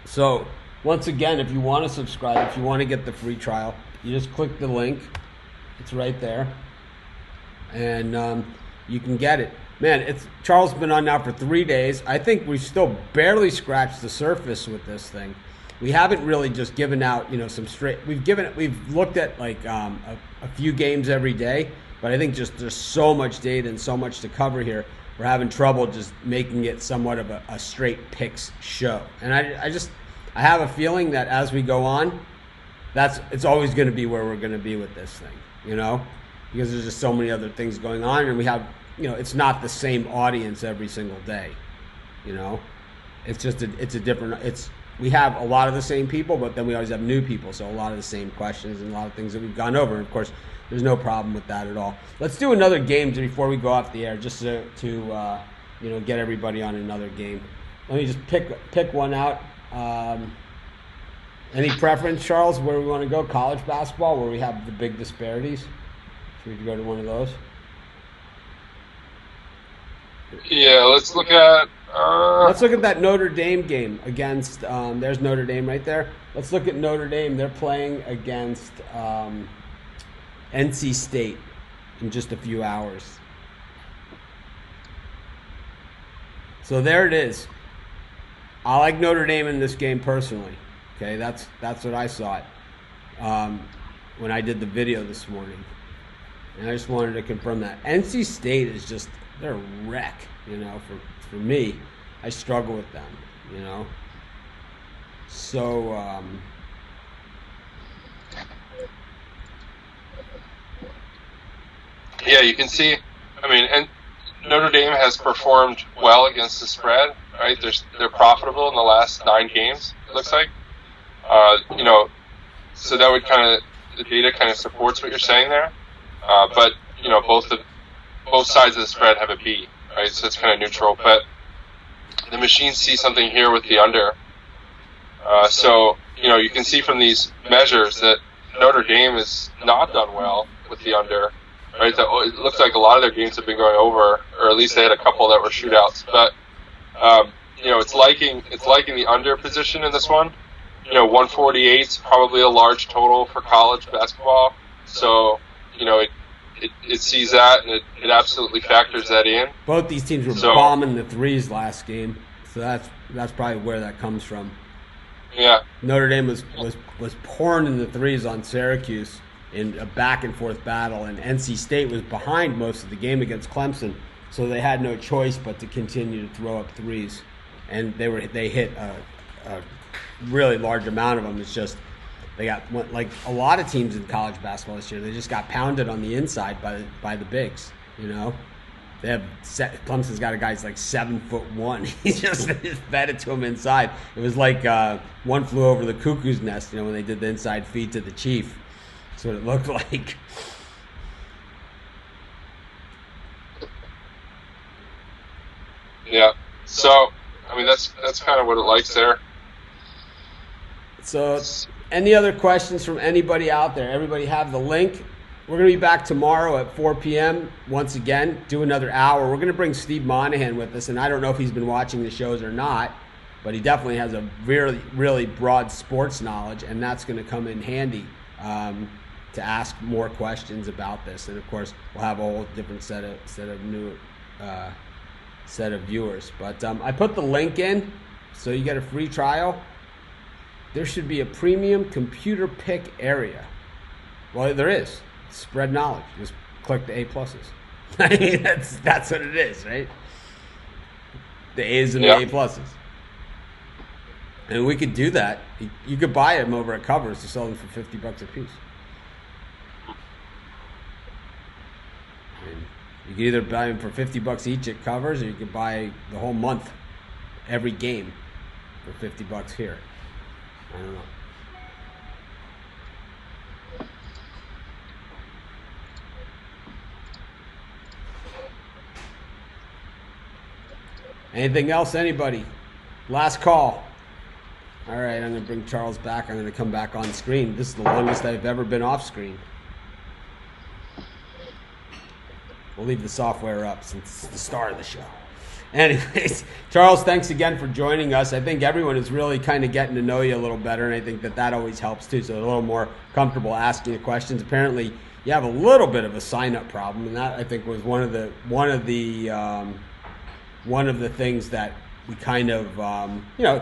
So, once again, if you want to subscribe, if you want to get the free trial, you just click the link. It's right there. And you can get it. Man, Charles has been on now for 3 days. I think we've still barely scratched the surface with this thing. We haven't really just given out, some straight. We've looked at like a few games every day, but I think just there's so much data and so much to cover here. We're having trouble just making it somewhat of a straight picks show. And I have a feeling that as we go on, it's always going to be where we're going to be with this thing, because there's just so many other things going on, and we have, it's not the same audience every single day, It's just it's a different. We have a lot of the same people, but then we always have new people, so a lot of the same questions and a lot of things that we've gone over. And of course, there's no problem with that at all. Let's do another game before we go off the air, just to get everybody on another game. Let me just pick one out. Any preference, Charles, where we want to go? College basketball, where we have the big disparities? Should we go to one of those? Yeah, let's look at that Notre Dame game against. There's Notre Dame right there. Let's look at Notre Dame. They're playing against NC State in just a few hours. So there it is. I like Notre Dame in this game personally. Okay, that's what I saw it when I did the video this morning, and I just wanted to confirm that. NC State is just, they're a wreck. For me, I struggle with them. So yeah, you can see. And Notre Dame has performed well against the spread, right? They're profitable in the last 9 games. It looks like. So that would the data kind of supports what you're saying there. But both sides of the spread have a B, right? So it's kind of neutral. But the machines see something here with the under. So you can see from these measures that Notre Dame has not done well with the under, right? It looks like a lot of their games have been going over, or at least they had a couple that were shootouts. But it's liking the under position in this one. 148 is probably a large total for college basketball. So it sees that, and it absolutely factors that in. Both these teams were bombing the threes last game, so that's probably where that comes from. Yeah. Notre Dame was pouring in the threes on Syracuse in a back and forth battle, and NC State was behind most of the game against Clemson, so they had no choice but to continue to throw up threes, and they hit a really large amount of them. It's just they got, like a lot of teams in college basketball this year, they just got pounded on the inside by the bigs. They have Clemson's got a guy who's like 7'1". He just fed it to him inside. It was like one flew over the cuckoo's nest. When they did the inside feed to the Chief. That's what it looked like. Yeah. So that's kind of what it likes there. So, any other questions from anybody out there? Everybody have the link. We're going to be back tomorrow at 4 p.m. once again, do another hour. We're going to bring Steve Monahan with us, and I don't know if he's been watching the shows or not, but he definitely has a really, really broad sports knowledge, and that's going to come in handy to ask more questions about this. And, of course, we'll have a whole different set of new set of viewers. But I put the link in, so you get a free trial. There should be a premium computer pick area. Well, there is. Spread knowledge. Just click the A pluses. That's what it is, right? The A's and the A pluses. And we could do that. You could buy them over at Covers to sell them for $50 a piece. And you could either buy them for $50 each at Covers, or you could buy the whole month, every game, for $50 here. I don't know. Anything else, anybody? Last call. All right, I'm going to bring Charles back. I'm going to come back on screen. This is the longest I've ever been off screen. We'll leave the software up since it's the start of the show. Anyways, Charles, thanks again for joining us. I think everyone is really kind of getting to know you a little better, and I think that always helps too, so a little more comfortable asking you questions. Apparently, you have a little bit of a sign-up problem, and that I think was one of the things that we kind of,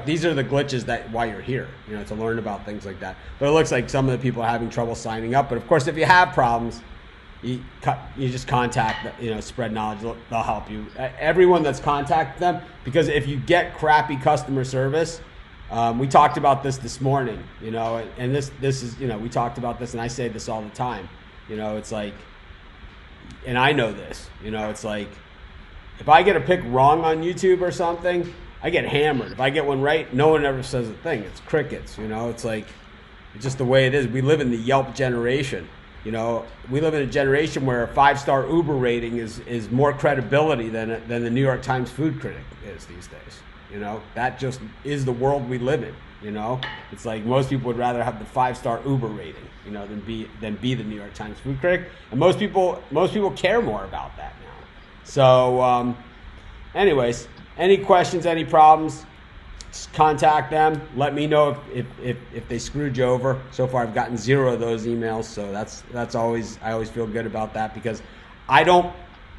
these are the glitches that why you're here, to learn about things like that. But it looks like some of the people are having trouble signing up. But of course, if you have problems, you just contact, Spread Knowledge. They'll help you. Everyone that's contacted them, because if you get crappy customer service, we talked about this morning, and this is, we talked about this, and I say this all the time. It's like, and I know this, it's like, if I get a pick wrong on YouTube or something, I get hammered. If I get one right, no one ever says a thing. It's crickets, It's like, it's just the way it is. We live in the Yelp generation. We live in a generation where a 5-star Uber rating is more credibility than the New York Times food critic is these days. That just is the world we live in. It's like most people would rather have the 5-star Uber rating, than be the New York Times food critic. And most people care more about that now. So, anyways, any questions, any problems, just contact them. Let me know if they screwed you over. So far, I've gotten 0 of those emails, so that's always, I always feel good about that, because I don't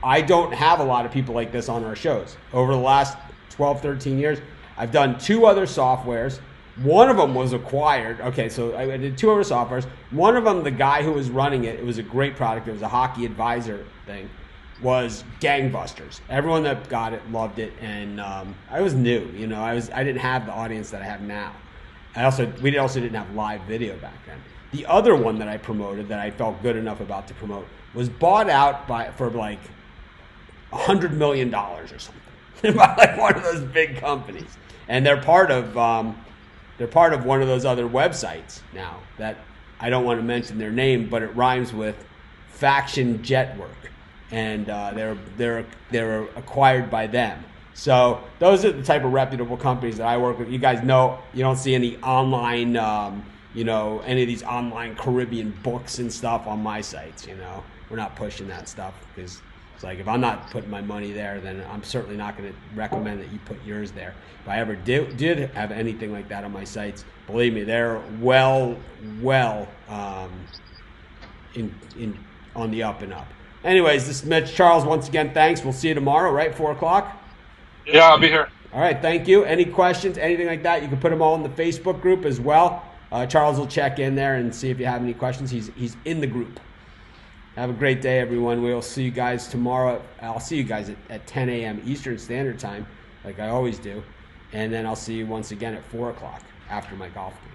have a lot of people like this on our shows. Over the last 12, 13 years, I've done 2 other softwares, One of them was acquired. Okay, so I did 2 other softwares. One of them, the guy who was running it, it was a great product. It was a hockey advisor thing. Was gangbusters. Everyone that got it loved it, and I was new. You know, I didn't have the audience that I have now. We also didn't have live video back then. The other one that I promoted that I felt good enough about to promote was bought out for like $100 million or something by like one of those big companies, and they're part of one of those other websites now that I don't want to mention their name, but it rhymes with Faction Jetwork, and they're acquired by them. So those are the type of reputable companies that I work with. You guys know you don't see any online, any of these online Caribbean books and stuff on my sites. You know, we're not pushing that stuff because it's like if I'm not putting my money there, then I'm certainly not going to recommend that you put yours there. If I ever did have anything like that on my sites, believe me, they're well on the up and up. Anyways, this is Mitch. Charles, once again, thanks. We'll see you tomorrow, right? 4 o'clock? Yeah, I'll be here. All right, thank you. Any questions, anything like that, you can put them all in the Facebook group as well. Charles will check in there and see if you have any questions. He's in the group. Have a great day, everyone. We'll see you guys tomorrow. I'll see you guys at 10 a.m. Eastern Standard Time, like I always do. And then I'll see you once again at 4 o'clock after my golf game.